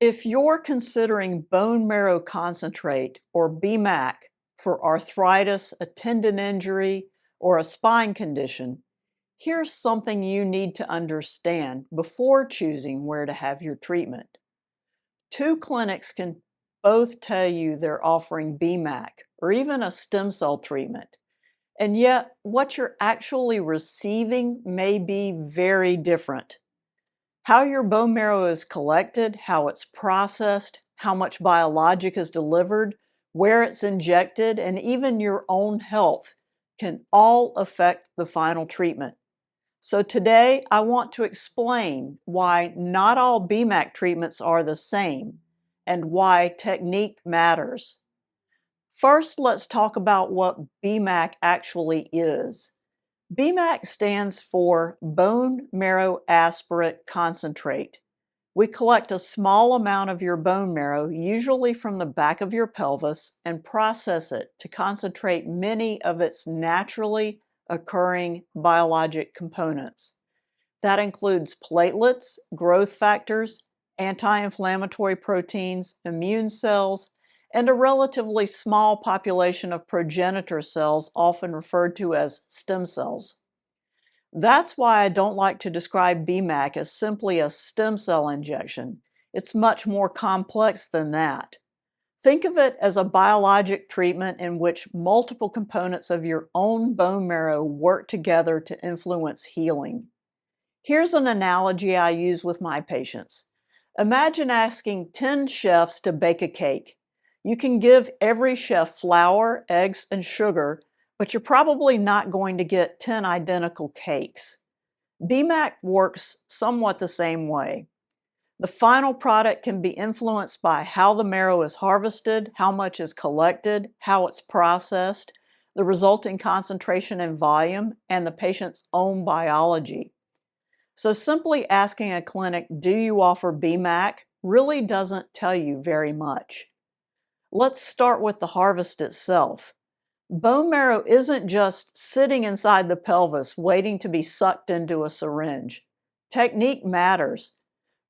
If you're considering bone marrow concentrate or BMAC for arthritis, a tendon injury, or a spine condition, here's something you need to understand before choosing where to have your treatment. Two clinics can both tell you they're offering BMAC or even a stem cell treatment, and yet what you're actually receiving may be very different. How your bone marrow is collected, how it's processed, how much biologic is delivered, where it's injected, and even your own health can all affect the final treatment. So today I want to explain why not all BMAC treatments are the same and why technique matters. First, let's talk about what BMAC actually is. BMAC stands for Bone Marrow Aspirate Concentrate. We collect a small amount of your bone marrow, usually from the back of your pelvis, and process it to concentrate many of its naturally occurring biologic components. That includes platelets, growth factors, anti-inflammatory proteins, immune cells, and a relatively small population of progenitor cells, often referred to as stem cells. That's why I don't like to describe BMAC as simply a stem cell injection. It's much more complex than that. Think of it as a biologic treatment in which multiple components of your own bone marrow work together to influence healing. Here's an analogy I use with my patients. Imagine asking 10 chefs to bake a cake. You can give every chef flour, eggs, and sugar, but you're probably not going to get 10 identical cakes. BMAC works somewhat the same way. The final product can be influenced by how the marrow is harvested, how much is collected, how it's processed, the resulting concentration and volume, and the patient's own biology. So simply asking a clinic, "Do you offer BMAC?" really doesn't tell you very much. Let's start with the harvest itself. Bone marrow isn't just sitting inside the pelvis waiting to be sucked into a syringe. Technique matters.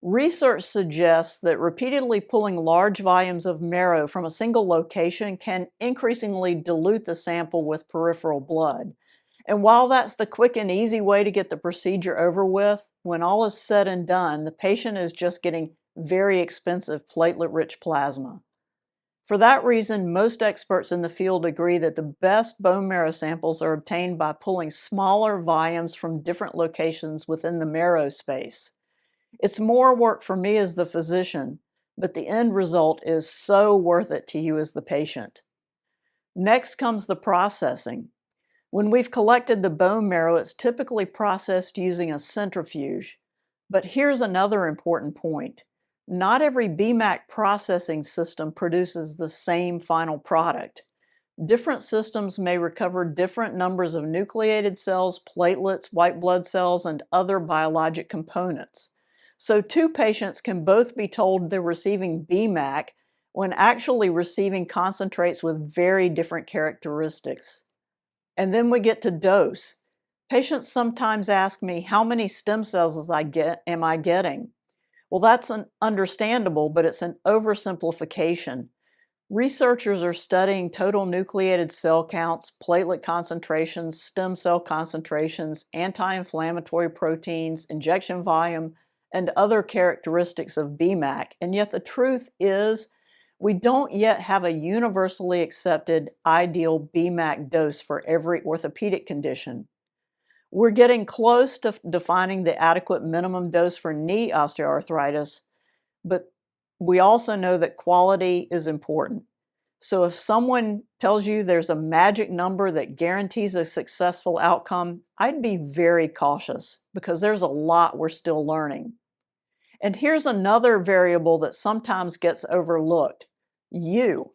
Research suggests that repeatedly pulling large volumes of marrow from a single location can increasingly dilute the sample with peripheral blood. And while that's the quick and easy way to get the procedure over with, when all is said and done, the patient is just getting very expensive platelet-rich plasma. For that reason, most experts in the field agree that the best bone marrow samples are obtained by pulling smaller volumes from different locations within the marrow space. It's more work for me as the physician, but the end result is so worth it to you as the patient. Next comes the processing. When we've collected the bone marrow, it's typically processed using a centrifuge. But here's another important point. Not every BMAC processing system produces the same final product. Different systems may recover different numbers of nucleated cells, platelets, white blood cells, and other biologic components. So two patients can both be told they're receiving BMAC when actually receiving concentrates with very different characteristics. And then we get to dose. Patients sometimes ask me, how many stem cells am I getting? Well, that's understandable, but it's an oversimplification. Researchers are studying total nucleated cell counts, platelet concentrations, stem cell concentrations, anti-inflammatory proteins, injection volume, and other characteristics of BMAC. And yet the truth is, we don't yet have a universally accepted ideal BMAC dose for every orthopedic condition. We're getting close to defining the adequate minimum dose for knee osteoarthritis, but we also know that quality is important. So if someone tells you there's a magic number that guarantees a successful outcome, I'd be very cautious because there's a lot we're still learning. And here's another variable that sometimes gets overlooked: you.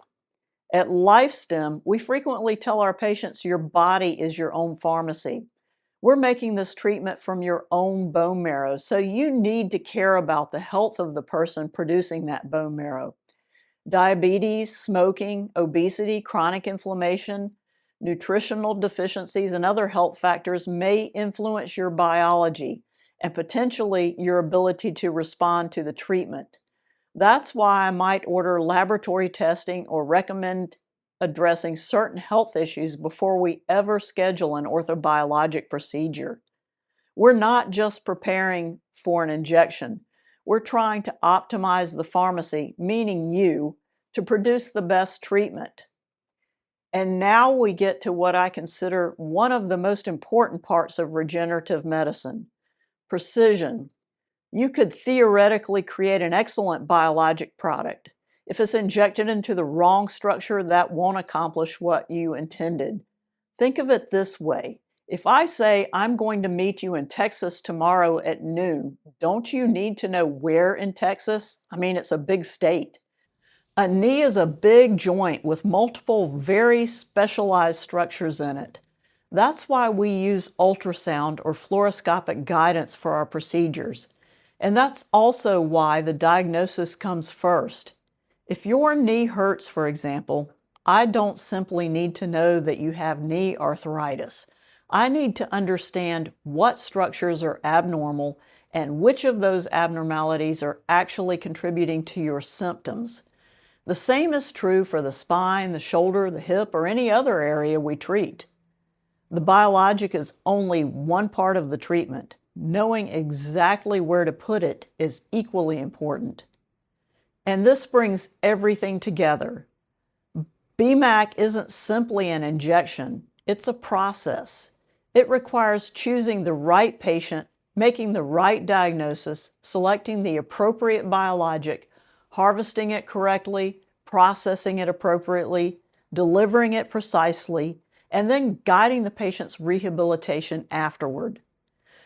At LifeStem, we frequently tell our patients your body is your own pharmacy. We're making this treatment from your own bone marrow, so you need to care about the health of the person producing that bone marrow. Diabetes, smoking, obesity, chronic inflammation, nutritional deficiencies, and other health factors may influence your biology and potentially your ability to respond to the treatment. That's why I might order laboratory testing or recommend addressing certain health issues before we ever schedule an orthobiologic procedure. We're not just preparing for an injection. We're trying to optimize the pharmacy, meaning you, to produce the best treatment. And now we get to what I consider one of the most important parts of regenerative medicine: precision. You could theoretically create an excellent biologic product. If it's injected into the wrong structure, that won't accomplish what you intended. Think of it this way. If I say I'm going to meet you in Texas tomorrow at noon, don't you need to know where in Texas? I mean, it's a big state. A knee is a big joint with multiple very specialized structures in it. That's why we use ultrasound or fluoroscopic guidance for our procedures. And that's also why the diagnosis comes first. If your knee hurts, for example, I don't simply need to know that you have knee arthritis. I need to understand what structures are abnormal and which of those abnormalities are actually contributing to your symptoms. The same is true for the spine, the shoulder, the hip, or any other area we treat. The biologic is only one part of the treatment. Knowing exactly where to put it is equally important. And this brings everything together. BMAC isn't simply an injection, it's a process. It requires choosing the right patient, making the right diagnosis, selecting the appropriate biologic, harvesting it correctly, processing it appropriately, delivering it precisely, and then guiding the patient's rehabilitation afterward.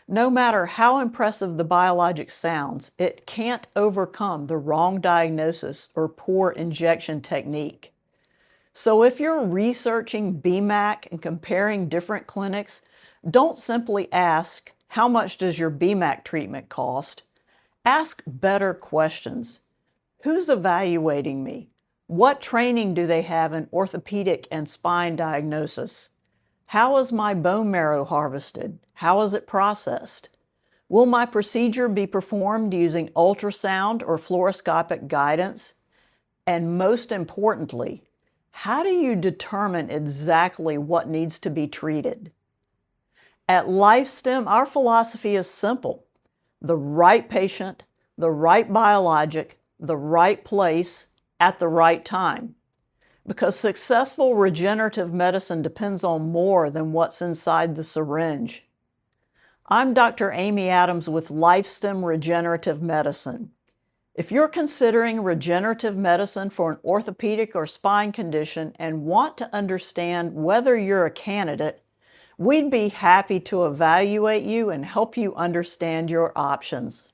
No matter how impressive the biologic sounds, it can't overcome the wrong diagnosis or poor injection technique. So if you're researching BMAC and comparing different clinics, don't simply ask, how much does your BMAC treatment cost? Ask better questions. Who's evaluating me? What training do they have in orthopedic and spine diagnosis? How is my bone marrow harvested? How is it processed? Will my procedure be performed using ultrasound or fluoroscopic guidance? And most importantly, how do you determine exactly what needs to be treated? At LifeStem, our philosophy is simple: the right patient, the right biologic, the right place, at the right time. Because successful regenerative medicine depends on more than what's inside the syringe. I'm Dr. Amy Adams with LifeStem Regenerative Medicine. If you're considering regenerative medicine for an orthopedic or spine condition and want to understand whether you're a candidate, we'd be happy to evaluate you and help you understand your options.